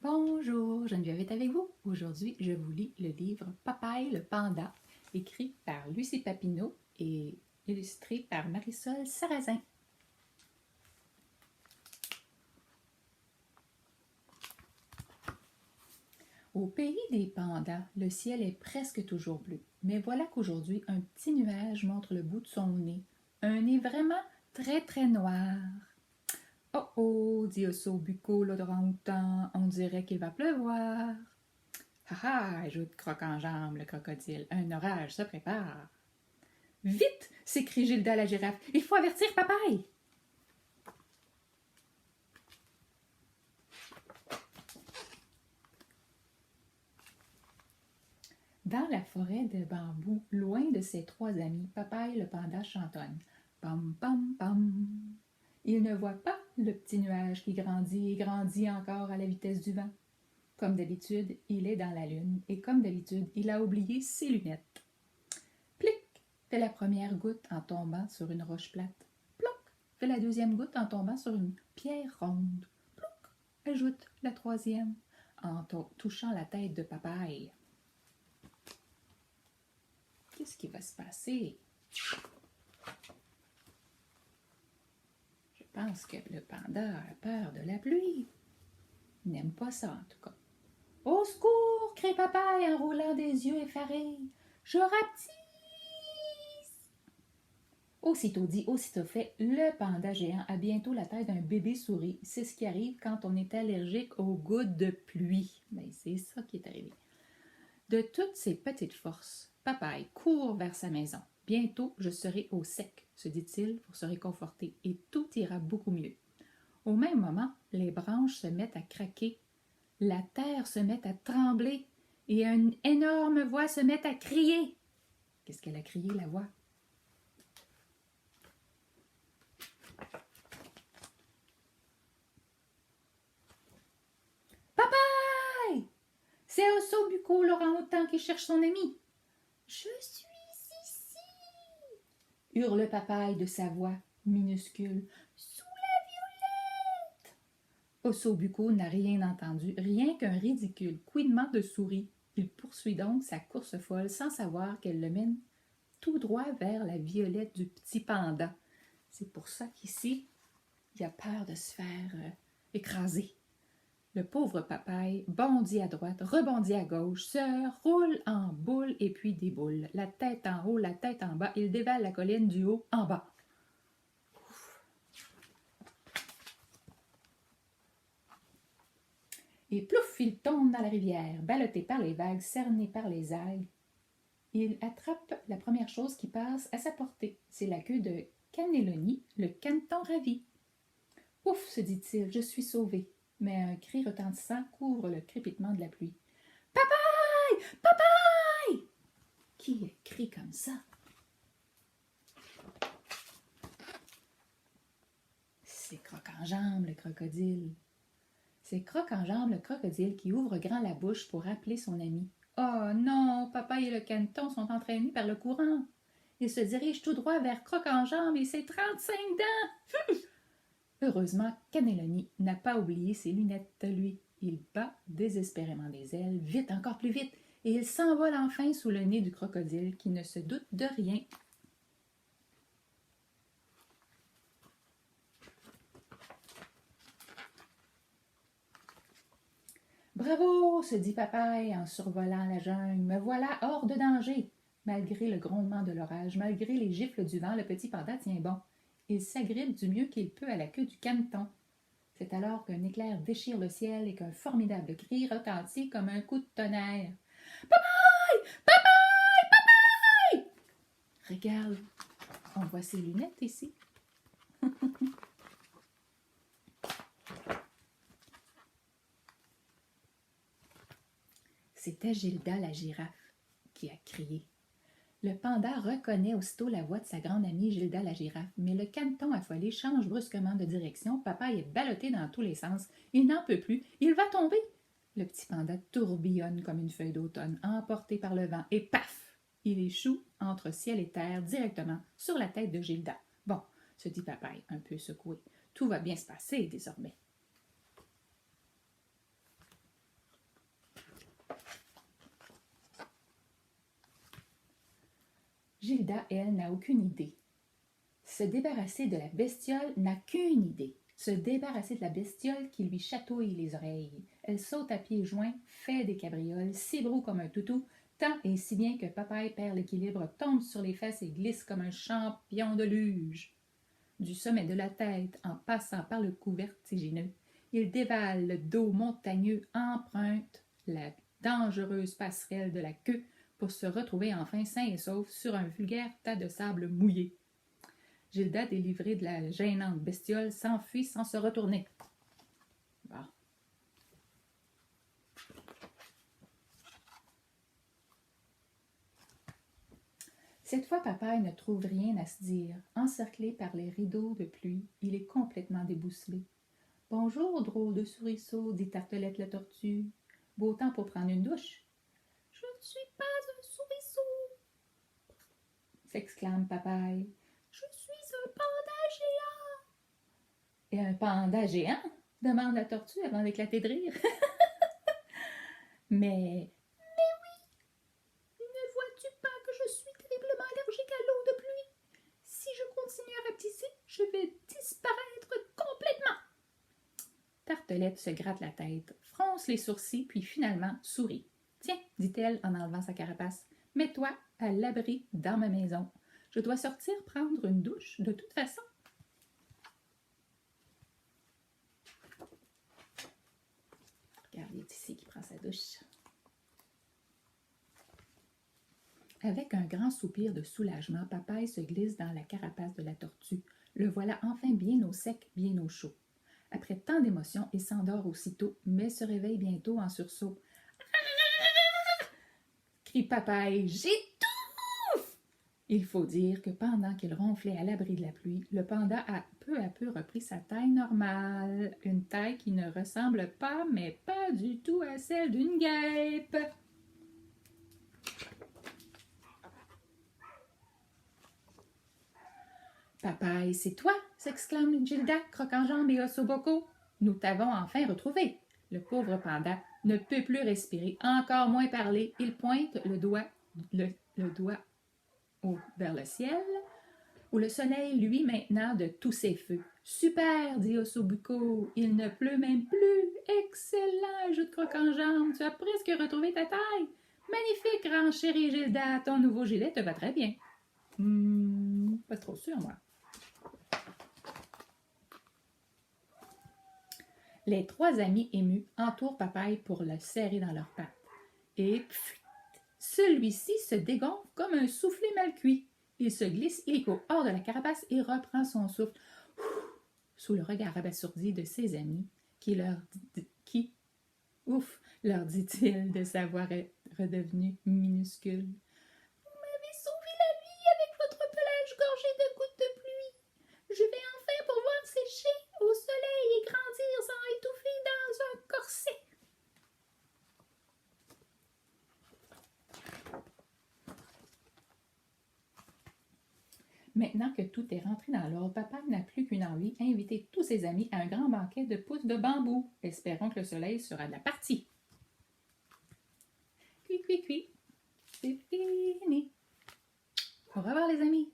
Bonjour, Geneviève est avec vous. Aujourd'hui, je vous lis le livre Papaye le panda, écrit par Lucie Papineau et illustré par Marisol Sarrazin. Au pays des pandas, le ciel est presque toujours bleu. Mais voilà qu'aujourd'hui, un petit nuage montre le bout de son nez. Un nez vraiment très noir. Oh oh, dit Osso Bucco l'orang-outan, on dirait qu'il va pleuvoir. Ha ha, ajoute Croc-en-Jambe le crocodile, un orage se prépare. Vite, s'écrie Gilda la girafe, il faut avertir Papaye. Dans la forêt de bambous, loin de ses trois amis, Papaye le panda chantonne. Pam pam pam. Il ne voit pas le petit nuage qui grandit et grandit encore à la vitesse du vent. Comme d'habitude, il est dans la lune et comme d'habitude, il a oublié ses lunettes. Plic, fait la première goutte en tombant sur une roche plate. Ploc, fait la deuxième goutte en tombant sur une pierre ronde. Ploc, ajoute la troisième en touchant la tête de Papaye. Qu'est-ce qui va se passer? Je pense que le panda a peur de la pluie. Il n'aime pas ça, en tout cas. « Au secours! » crie Papaye en roulant des yeux effarés. « Je rapetisse! » Aussitôt dit, aussitôt fait, le panda géant a bientôt la taille d'un bébé souris. C'est ce qui arrive quand on est allergique aux gouttes de pluie. Mais c'est ça qui est arrivé. De toutes ses petites forces, Papaye court vers sa maison. Bientôt, je serai au sec, se dit-il pour se réconforter, et tout ira beaucoup mieux. Au même moment, les branches se mettent à craquer, la terre se met à trembler, et une énorme voix se met à crier. Qu'est-ce qu'elle a crié, la voix? Papaye! C'est Osso Bucco l'orang-outan qui cherche son ami. Je suis ici, hurle Papaye de sa voix minuscule. Sous la violette! Osso Bucco n'a rien entendu, rien qu'un ridicule couinement de souris. Il poursuit donc sa course folle sans savoir qu'elle le mène tout droit vers la violette du petit panda. C'est pour ça qu'ici, il a peur de se faire écraser. Le pauvre Papaye bondit à droite, rebondit à gauche, se roule en boule et puis déboule. La tête en haut, la tête en bas, il dévale la colline du haut en bas. Et plouf, il tombe dans la rivière, ballotté par les vagues, cerné par les algues. Il attrape la première chose qui passe à sa portée. C'est la queue de Cannelloni, le caneton ravi. Ouf, se dit-il, je suis sauvé. Mais un cri retentissant couvre le crépitement de la pluie. Papaye! Papaye! Qui crie comme ça? C'est Croc-en-Jambe, le crocodile. C'est Croc-en-Jambe, le crocodile, qui ouvre grand la bouche pour appeler son ami. Oh non, Papaye et le caneton sont entraînés par le courant. Ils se dirigent tout droit vers Croc-en-Jambe et ses 35 dents. Heureusement, Cannelloni n'a pas oublié ses lunettes de lui. Il bat désespérément des ailes, vite, encore plus vite, et il s'envole enfin sous le nez du crocodile qui ne se doute de rien. Bravo, se dit Papaye en survolant la jungle, me voilà hors de danger. Malgré le grondement de l'orage, malgré les gifles du vent, le petit panda tient bon. Il s'agrippe du mieux qu'il peut à la queue du caneton. C'est alors qu'un éclair déchire le ciel et qu'un formidable cri retentit comme un coup de tonnerre. Papaye! Papaye! Papaye! Regarde, on voit ses lunettes ici. C'était Gilda la girafe qui a crié. Le panda reconnaît aussitôt la voix de sa grande amie Gilda la girafe, mais le caneton affolé change brusquement de direction. Papaye est ballotté dans tous les sens. Il n'en peut plus. Il va tomber. Le petit panda tourbillonne comme une feuille d'automne, emporté par le vent, et paf! Il échoue entre ciel et terre directement sur la tête de Gilda. Bon, se dit Papaye, un peu secoué. Tout va bien se passer désormais. Gilda, elle, n'a aucune idée. Se débarrasser de la bestiole n'a qu'une idée. Se débarrasser de la bestiole qui lui chatouille les oreilles. Elle saute à pieds joints, fait des cabrioles, s'ébroue comme un toutou, tant et si bien que Papaye perd l'équilibre, tombe sur les fesses et glisse comme un champion de luge. Du sommet de la tête, en passant par le cou vertigineux, il dévale le dos montagneux, emprunte la dangereuse passerelle de la queue pour se retrouver enfin sain et sauf sur un vulgaire tas de sable mouillé. Gilda, délivrée de la gênante bestiole, s'enfuit sans se retourner. Bon. Cette fois, Papaye ne trouve rien à se dire. Encerclé par les rideaux de pluie, il est complètement débousselé. « Bonjour, drôle de souriceau, dit Tartelette la tortue. Beau temps pour prendre une douche. »« Je ne suis pas un souriceau, s'exclame Papaye. Je suis un panda géant. »« Et un panda géant? Demande la tortue avant d'éclater de rire. Mais oui, ne vois-tu pas que je suis terriblement allergique à l'eau de pluie? Si je continue à rapetisser, je vais disparaître complètement. Tartelette se gratte la tête, fronce les sourcils, puis finalement sourit. Tiens, dit-elle en enlevant sa carapace, mets-toi à l'abri dans ma maison. Je dois sortir prendre une douche de toute façon. Regarde, il est ici qui prend sa douche. Avec un grand soupir de soulagement, Papaye se glisse dans la carapace de la tortue. Le voilà enfin bien au sec, bien au chaud. Après tant d'émotions, il s'endort aussitôt, mais se réveille bientôt en sursaut. Crie Papaye, j'étouffe! Il faut dire que pendant qu'il ronflait à l'abri de la pluie, le panda a peu à peu repris sa taille normale. Une taille qui ne ressemble pas, mais pas du tout à celle d'une guêpe. Papaye, c'est toi, s'exclame Gilda, croc-en-jambe et os au boco. Nous t'avons enfin retrouvé. Le pauvre panda ne peut plus respirer, encore moins parler. Il pointe le doigt vers le ciel, où le soleil luit maintenant de tous ses feux. Super, dit Ossobuco, il ne pleut même plus. Excellent, ajoute Croc-en-jambe, tu as presque retrouvé ta taille. Magnifique, renchérit Gilda, ton nouveau gilet te va très bien. Pas trop sûr, moi. Les trois amis émus entourent Papaye pour le serrer dans leurs pattes. Et pfft, celui-ci se dégonfle comme un soufflé mal cuit. Il se glisse illico hors de la carapace et reprend son souffle sous le regard abasourdi de ses amis leur dit-il de sa voix redevenue minuscule. Vous m'avez sauvé la vie avec votre pelage gorgé de gouttes de pluie. Je vais enfin pouvoir sécher au soleil et grandir sans étouffer dans un corset. Maintenant que tout est rentré dans l'ordre, Papa n'a plus qu'une envie, inviter tous ses amis à un grand banquet de pousses de bambou. Espérons que le soleil sera de la partie. Cui, cui, cui. C'est fini. Au revoir les amis.